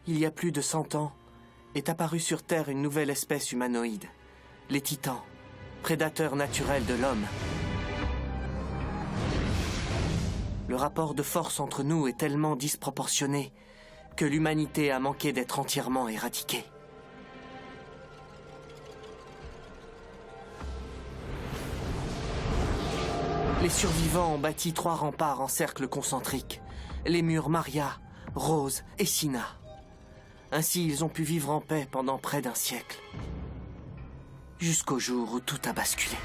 Il y a plus de 100 ans, est apparue sur Terre une nouvelle espèce humanoïde, les Titans, prédateurs naturels de l'homme. Le rapport de force entre nous est tellement disproportionné que l'humanité a manqué d'être entièrement éradiquée. Les survivants ont bâti 3 remparts en cercle concentrique, les murs Maria, Rose et Sina. Ainsi, ils ont pu vivre en paix pendant près d'1 siècle. Jusqu'au jour où tout a basculé.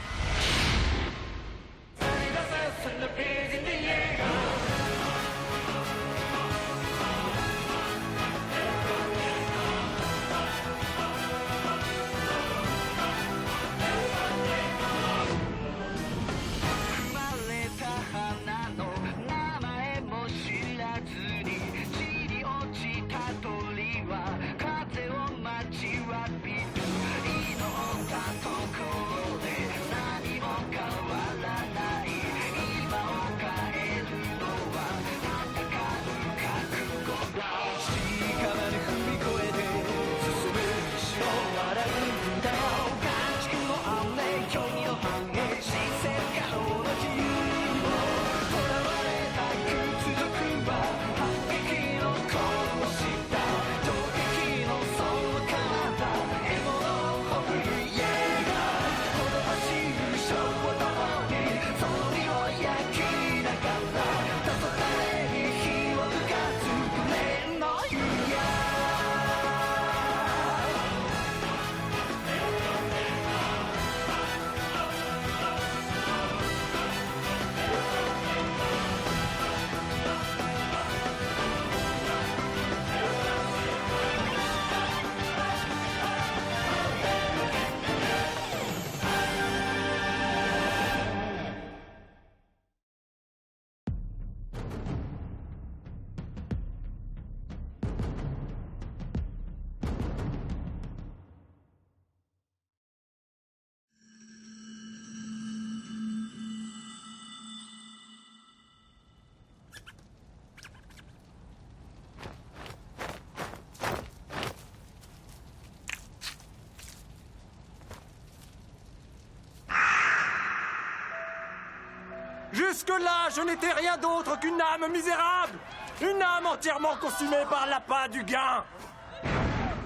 Jusque-là, je n'étais rien d'autre qu'une âme misérable. Une âme entièrement consumée par l'appât du gain.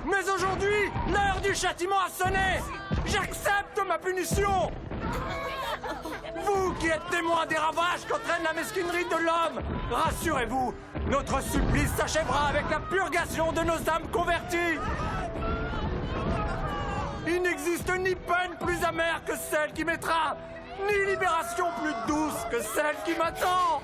Mais aujourd'hui, l'heure du châtiment a sonné. J'accepte ma punition. Vous qui êtes témoins des ravages qu'entraîne la mesquinerie de l'homme, rassurez-vous, notre supplice s'achèvera avec la purgation de nos âmes converties. Il n'existe ni peine plus amère que celle qui mettra, ni libération plus douce que celle qui m'attend.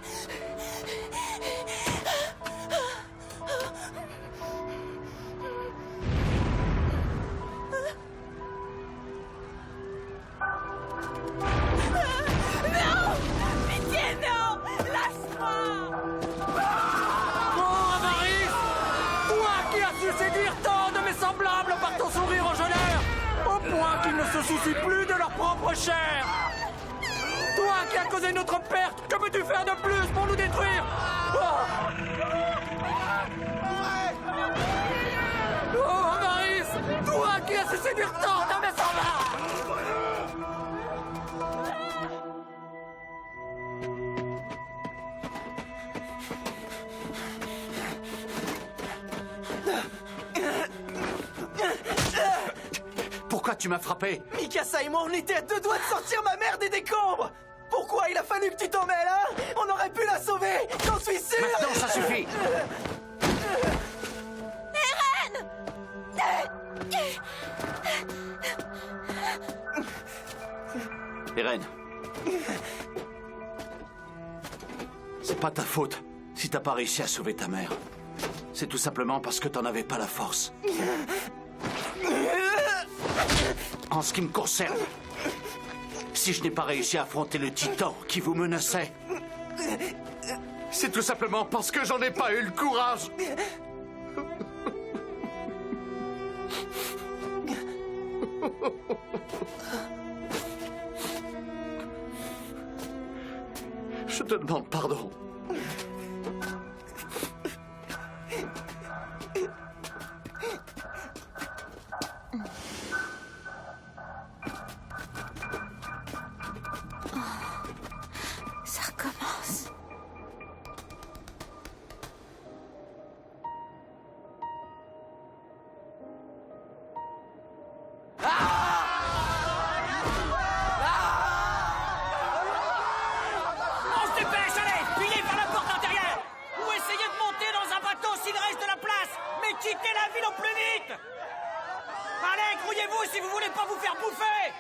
Non! Pitié, non! Lâche-moi! Oh, Avaris! Toi qui as su séduire tant de mes semblables par ton sourire enjôleur, au point qu'ils ne se soucient plus de leur propre chair! Toi qui as causé notre perte, que peux-tu faire de plus pour nous détruire? Oh, Avaris! Toi qui as su séduire tant de mes semblables! Pourquoi tu m'as frappé? Mikasa et moi, on était à 2 doigts de sortir ma mère des décombres! Pourquoi il a fallu que tu t'en mêles, hein? On aurait pu la sauver! J'en suis sûr! Maintenant, ça suffit! Eren! Eren. C'est pas ta faute si t'as pas réussi à sauver ta mère. C'est tout simplement parce que t'en avais pas la force. En ce qui me concerne, si je n'ai pas réussi à affronter le titan qui vous menaçait, c'est tout simplement parce que j'en ai pas eu le courage. Je te demande pardon. la ville au plus vite! Allez, grouillez-vous si vous voulez pas vous faire bouffer!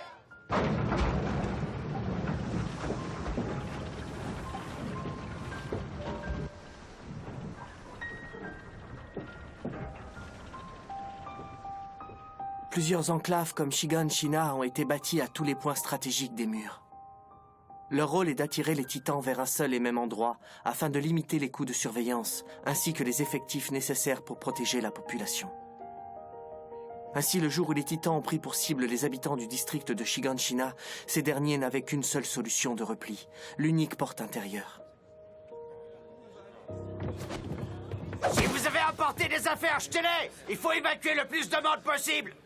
Plusieurs enclaves comme Shiganshina ont été bâties à tous les points stratégiques des murs. Leur rôle est d'attirer les titans vers un seul et même endroit afin de limiter les coûts de surveillance ainsi que les effectifs nécessaires pour protéger la population. Ainsi, le jour où les titans ont pris pour cible les habitants du district de Shiganshina, ces derniers n'avaient qu'une seule solution de repli, l'unique porte intérieure. Si vous avez apporté des affaires, jetez-les! Il faut évacuer le plus de monde possible!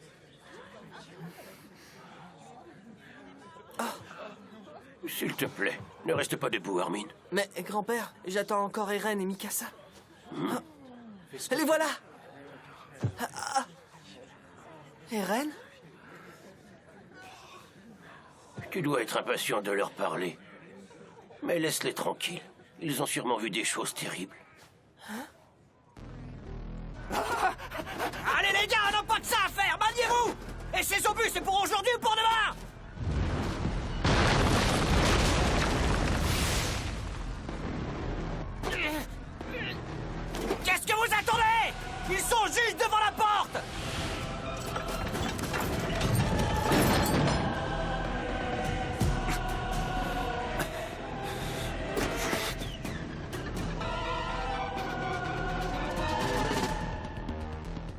S'il te plaît, ne reste pas debout, Armin. Mais, grand-père, j'attends encore Eren et Mikasa. Les voilà! Eren? Tu dois être impatient de leur parler. Mais laisse-les tranquilles. Ils ont sûrement vu des choses terribles. Allez les gars, on n'a pas que ça à faire, maniez-vous! Et ces obus, c'est pour aujourd'hui ou pour demain? Qu'est-ce que vous attendez? Ils sont juste devant la porte!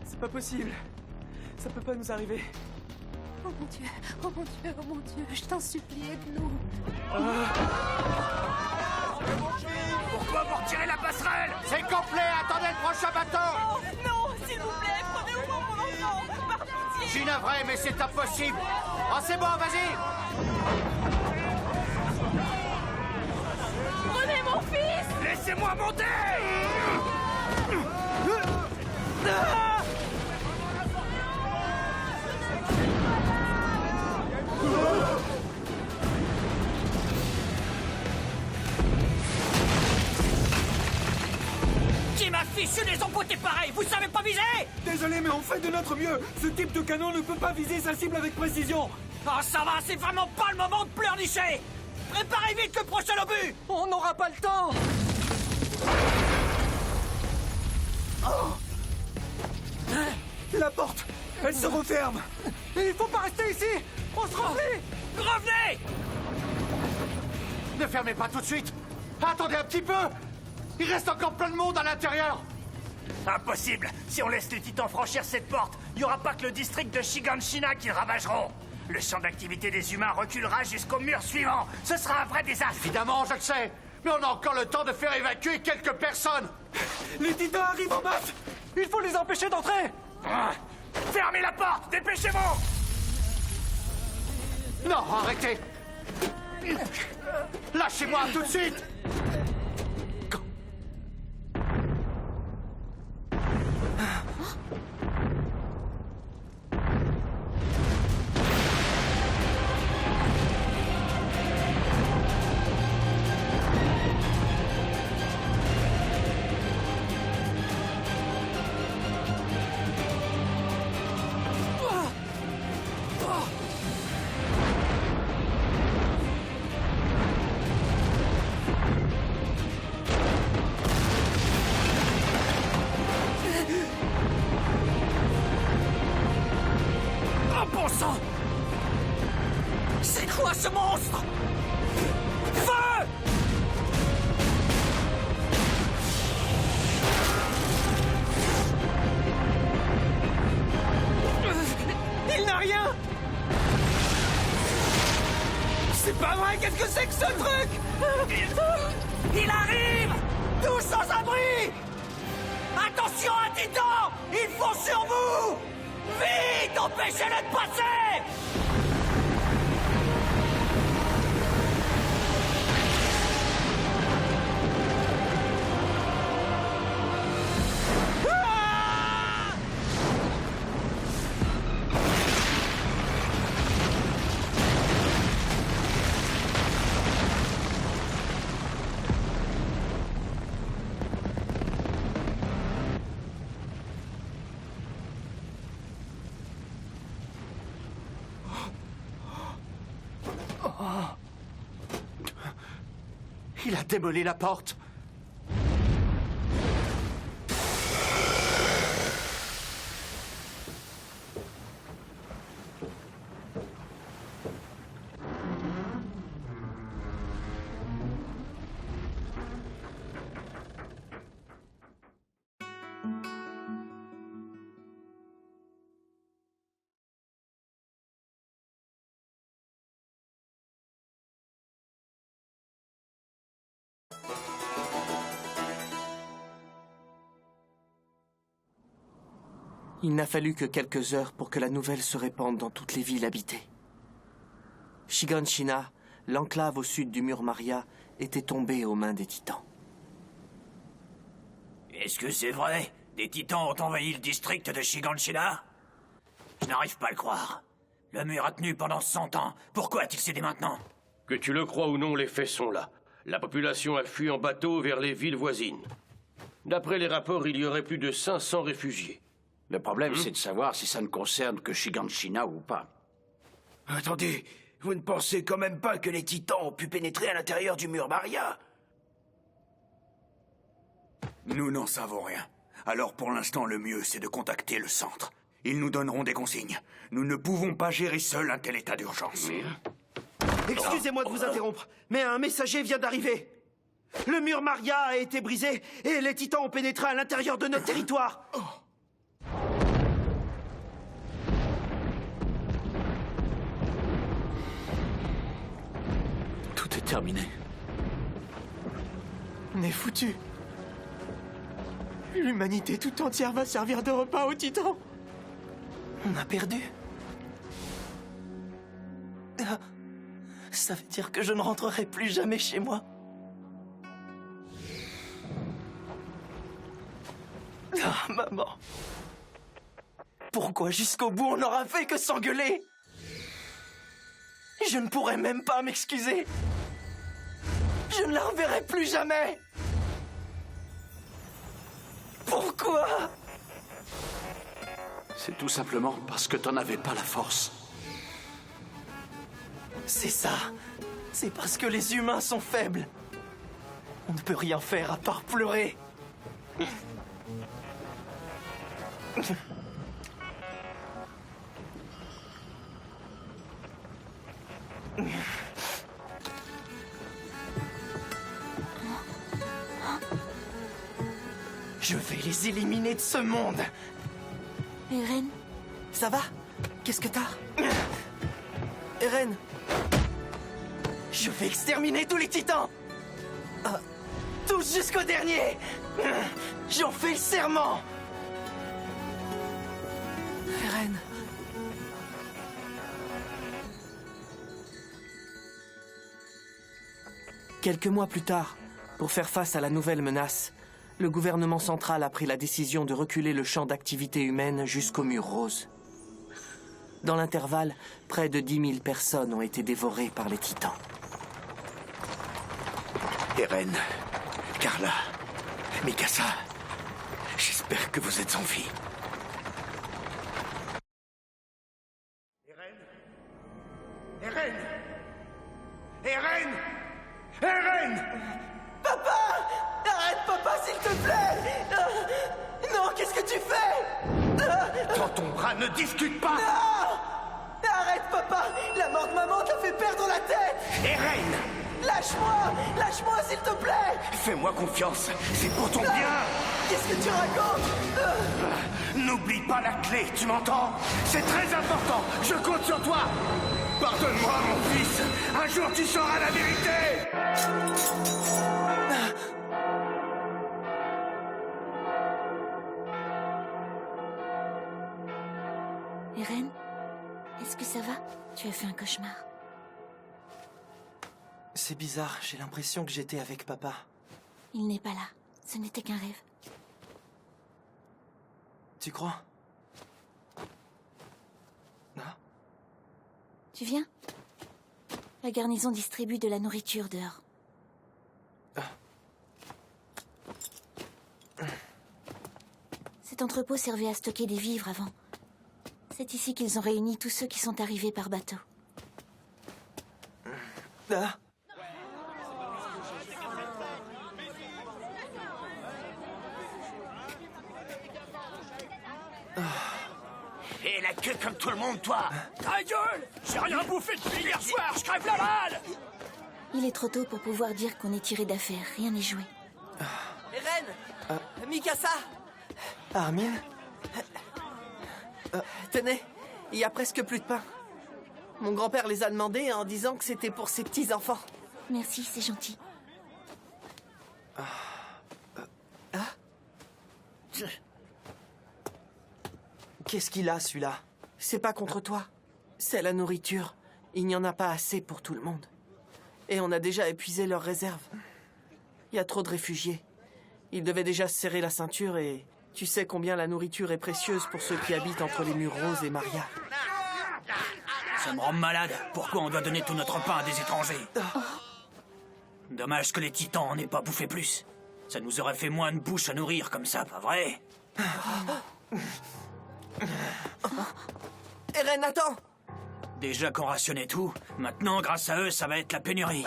C'est pas possible. Ça peut pas nous arriver. Oh mon Dieu, oh mon Dieu, oh mon Dieu, je t'en supplie, aide-nous. Pourquoi vous retirez la passerelle? C'est complet, attendez le prochain bateau! Oh non, s'il vous plaît, prenez au moins mon enfant, par pitié. Je suis navré, mais c'est impossible! Oh, c'est bon, vas-y! Prenez mon fils. Laissez-moi monter! Qui m'a fichu des emboîtés pareils? Vous savez pas viser? Désolé, mais on fait de notre mieux. Ce type de canon ne peut pas viser sa cible avec précision. Oh, ça va, c'est vraiment pas le moment de pleurnicher! Préparez vite le prochain obus! On n'aura pas le temps. La porte, elle se referme. Il faut pas rester ici. On se remplit. Revenez! Ne fermez pas tout de suite! Attendez un petit peu! Il reste encore plein de monde à l'intérieur! Impossible! Si on laisse les titans franchir cette porte, il n'y aura pas que le district de Shiganshina qu'ils ravageront! Le champ d'activité des humains reculera jusqu'au mur suivant! Ce sera un vrai désastre! Évidemment, je le sais! Mais on a encore le temps de faire évacuer quelques personnes! Les titans arrivent en masse. Il faut les empêcher d'entrer. Fermez la porte! Dépêchez-vous! Non, arrêtez! Lâchez-moi tout de suite! Oh bon sang! C'est quoi ce monstre? Feu! Il n'a rien. C'est pas vrai. Qu'est-ce que c'est que ce truc? Il arrive! Tous sans abri! Attention à Titan! Il fonce sur vous! Vite! Empêchez-le de passer! Il a démoli la porte. Il n'a fallu que quelques heures pour que la nouvelle se répande dans toutes les villes habitées. Shiganshina, l'enclave au sud du mur Maria, était tombée aux mains des titans. Est-ce que c'est vrai? Des titans ont envahi le district de Shiganshina? Je n'arrive pas à le croire. Le mur a tenu pendant 100 ans. Pourquoi a-t-il cédé maintenant? Que tu le crois ou non, les faits sont là. La population a fui en bateau vers les villes voisines. D'après les rapports, il y aurait plus de 500 réfugiés. Le problème, c'est de savoir si ça ne concerne que Shiganshina ou pas. Attendez, vous ne pensez quand même pas que les titans ont pu pénétrer à l'intérieur du mur Maria? Nous n'en savons rien. Alors pour l'instant, le mieux, c'est de contacter le centre. Ils nous donneront des consignes. Nous ne pouvons pas gérer seuls un tel état d'urgence. Excusez-moi de vous interrompre, mais un messager vient d'arriver. Le mur Maria a été brisé et les titans ont pénétré à l'intérieur de notre territoire. Tout est terminé. On est foutu. L'humanité tout entière va servir de repas aux titans. On a perdu. Ah, ça veut dire que je ne rentrerai plus jamais chez moi. Ah, maman. Pourquoi jusqu'au bout on n'aura fait que s'engueuler? Je ne pourrai même pas m'excuser. Je ne la reverrai plus jamais. Pourquoi? C'est tout simplement parce que t'en avais pas la force. C'est ça. C'est parce que les humains sont faibles. On ne peut rien faire à part pleurer. Je vais les éliminer de ce monde. Eren, Ça va? Qu'est-ce que t'as? Eren. Je vais exterminer tous les titans. Tous jusqu'au dernier. J'en fais le serment. Eren. Quelques mois plus tard, pour faire face à la nouvelle menace, le gouvernement central a pris la décision de reculer le champ d'activité humaine jusqu'au mur rose. Dans l'intervalle, près de 10 000 personnes ont été dévorées par les titans. Eren, Carla, Mikasa, j'espère que vous êtes en vie. Eren! Eren! Eren! Papa! Arrête, papa, s'il te plaît! Non, qu'est-ce que tu fais? Dans ton bras, ne discute pas! Arrête, papa! La mort de maman t'a fait perdre la tête! Eren! Lâche-moi! Lâche-moi, s'il te plaît! Fais-moi confiance, c'est pour ton bien! Qu'est-ce que tu racontes? N'oublie pas la clé, tu m'entends? C'est très important, je compte sur toi! Pardonne-moi, mon fils! Un jour, tu sauras la vérité! Eren, est-ce que ça va? Tu as fait un cauchemar. C'est bizarre, j'ai l'impression que j'étais avec papa. Il n'est pas là. Ce n'était qu'un rêve. Tu crois? Non? Tu viens? La garnison distribue de la nourriture dehors. Cet entrepôt servait à stocker des vivres avant. C'est ici qu'ils ont réuni tous ceux qui sont arrivés par bateau. Ah. Et la queue comme tout le monde, toi. Ta gueule! J'ai rien bouffé depuis hier soir, je crève la dalle! Il est trop tôt pour pouvoir dire qu'on est tiré d'affaire. Rien n'est joué. Eren Mikasa! Armin? Tenez, il y a presque plus de pain. Mon grand-père les a demandés en disant que c'était pour ses petits-enfants. Merci, c'est gentil. Qu'est-ce qu'il a, celui-là? C'est pas contre toi. C'est la nourriture. Il n'y en a pas assez pour tout le monde. Et on a déjà épuisé leurs réserves. Il y a trop de réfugiés. Ils devaient déjà se serrer la ceinture et tu sais combien la nourriture est précieuse pour ceux qui habitent entre les murs roses et Maria. Ça me rend malade. Pourquoi on doit donner tout notre pain à des étrangers? Dommage que les titans en aient pas bouffé plus. Ça nous aurait fait moins de bouche à nourrir comme ça, pas vrai? Eren, attends! Déjà qu'on rationnait tout, maintenant, grâce à eux, ça va être la pénurie.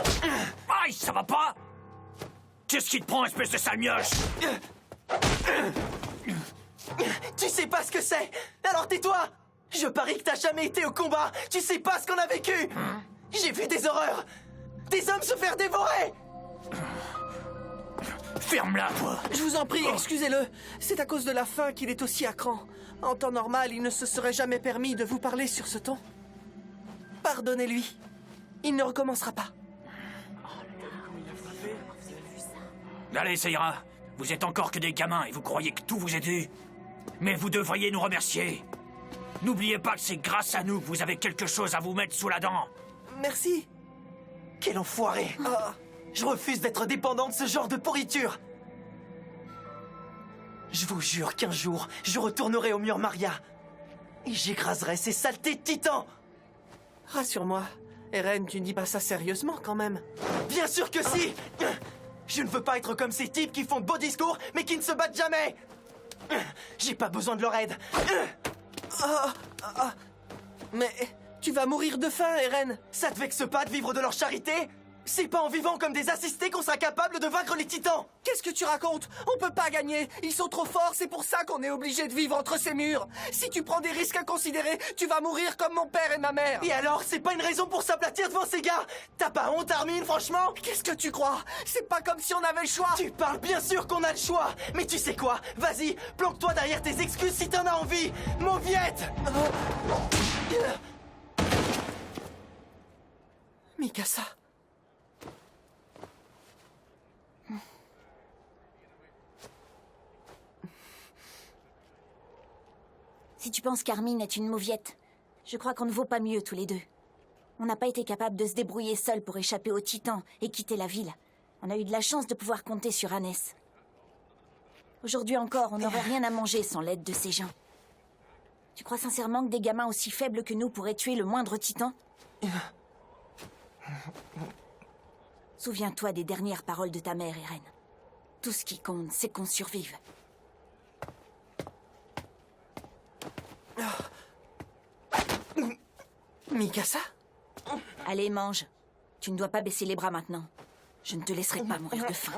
Aïe, ça va pas? Qu'est-ce qui te prend, espèce de sale mioche? Tu sais pas ce que c'est? Alors tais-toi! Je parie que t'as jamais été au combat! Tu sais pas ce qu'on a vécu! J'ai vu des horreurs! Des hommes se faire dévorer! Ferme-la, toi! Je vous en prie, excusez-le. C'est à cause de la faim qu'il est aussi à cran. En temps normal, il ne se serait jamais permis de vous parler sur ce ton. Pardonnez-lui. Il ne recommencera pas. Allez, ça ira. Vous êtes encore que des gamins et vous croyez que tout vous est dû. Mais vous devriez nous remercier. N'oubliez pas que c'est grâce à nous que vous avez quelque chose à vous mettre sous la dent. Merci. Quel enfoiré! Je refuse d'être dépendant de ce genre de pourriture! Je vous jure qu'un jour, je retournerai au mur Maria. Et j'écraserai ces saletés de titans! Rassure-moi. Eren, tu ne dis pas ça sérieusement quand même. Bien sûr que si! Je ne veux pas être comme ces types qui font de beaux discours, mais qui ne se battent jamais! J'ai pas besoin de leur aide! Mais tu vas mourir de faim, Eren. Ça te vexe pas de vivre de leur charité? C'est pas en vivant comme des assistés qu'on sera capable de vaincre les titans! Qu'est-ce que tu racontes? On peut pas gagner. Ils sont trop forts, c'est pour ça qu'on est obligé de vivre entre ces murs. Si tu prends des risques inconsidérés, tu vas mourir comme mon père et ma mère. Et alors, c'est pas une raison pour s'aplatir devant ces gars? T'as pas honte, Armin, franchement? Qu'est-ce que tu crois? C'est pas comme si on avait le choix. Tu parles bien sûr qu'on a le choix! Mais tu sais quoi? Vas-y, planque-toi derrière tes excuses si t'en as envie! Mauviette! Mikasa. Si tu penses qu'Armin est une mauviette, je crois qu'on ne vaut pas mieux tous les deux. On n'a pas été capable de se débrouiller seul pour échapper aux titans et quitter la ville. On a eu de la chance de pouvoir compter sur Hannes. Aujourd'hui encore, on n'aurait rien à manger sans l'aide de ces gens. Tu crois sincèrement que des gamins aussi faibles que nous pourraient tuer le moindre titan? Souviens-toi des dernières paroles de ta mère, Eren. Tout ce qui compte, c'est qu'on survive. Mikasa? Allez, mange. Tu ne dois pas baisser les bras maintenant. Je ne te laisserai pas mourir de faim.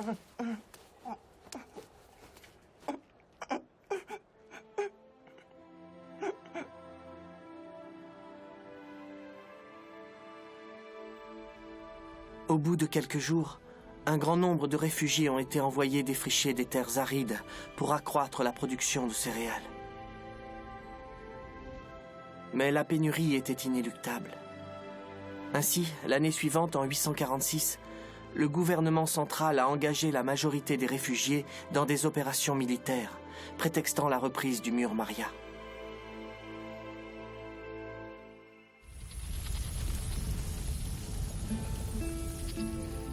Au bout de quelques jours, un grand nombre de réfugiés ont été envoyés défricher des terres arides pour accroître la production de céréales. Mais la pénurie était inéluctable. Ainsi, l'année suivante, en 846, le gouvernement central a engagé la majorité des réfugiés dans des opérations militaires, prétextant la reprise du mur Maria.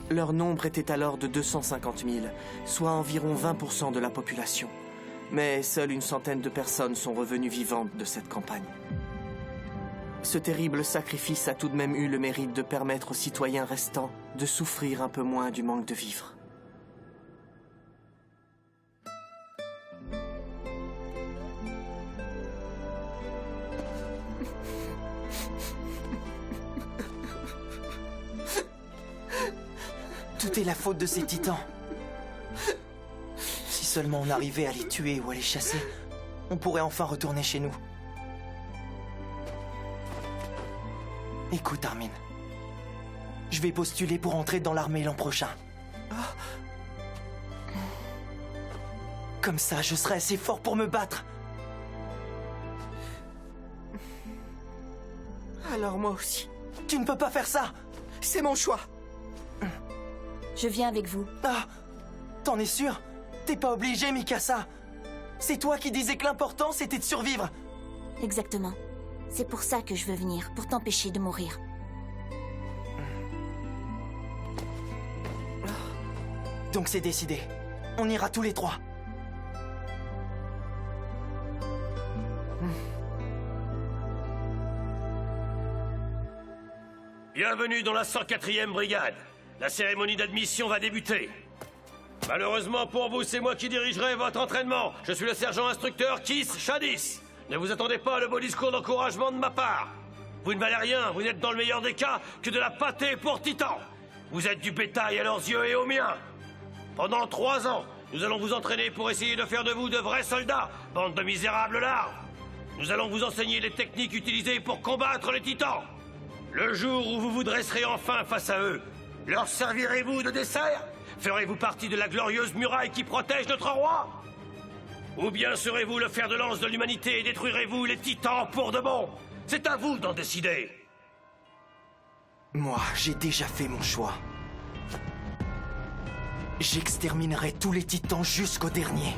Leur nombre était alors de 250 000, soit environ 20% de la population. Mais seule une centaine de personnes sont revenues vivantes de cette campagne. Ce terrible sacrifice a tout de même eu le mérite de permettre aux citoyens restants de souffrir un peu moins du manque de vivres. Tout est la faute de ces titans. Si seulement on arrivait à les tuer ou à les chasser, on pourrait enfin retourner chez nous. Écoute, Armin. Je vais postuler pour entrer dans l'armée l'an prochain. Comme ça, je serai assez fort pour me battre. Alors moi aussi. Tu ne peux pas faire ça. C'est mon choix. Je viens avec vous. Ah, t'en es sûr? T'es pas obligé, Mikasa. C'est toi qui disais que l'important, c'était de survivre. Exactement. C'est pour ça que je veux venir, pour t'empêcher de mourir. Donc c'est décidé. On ira tous les trois. Bienvenue dans la 104e brigade. La cérémonie d'admission va débuter. Malheureusement pour vous, c'est moi qui dirigerai votre entraînement. Je suis le sergent instructeur Kiss Shadis. Ne vous attendez pas à le beau discours d'encouragement de ma part. Vous ne valez rien, vous n'êtes dans le meilleur des cas que de la pâtée pour Titan. Vous êtes du bétail à leurs yeux et aux miens. Pendant 3 ans, nous allons vous entraîner pour essayer de faire de vous de vrais soldats, bande de misérables larves. Nous allons vous enseigner les techniques utilisées pour combattre les titans. Le jour où vous vous dresserez enfin face à eux, leur servirez-vous de dessert? Ferez-vous partie de la glorieuse muraille qui protège notre roi? Ou bien serez-vous le fer de lance de l'humanité et détruirez-vous les titans pour de bon? C'est à vous d'en décider. Moi, j'ai déjà fait mon choix. J'exterminerai tous les titans jusqu'au dernier.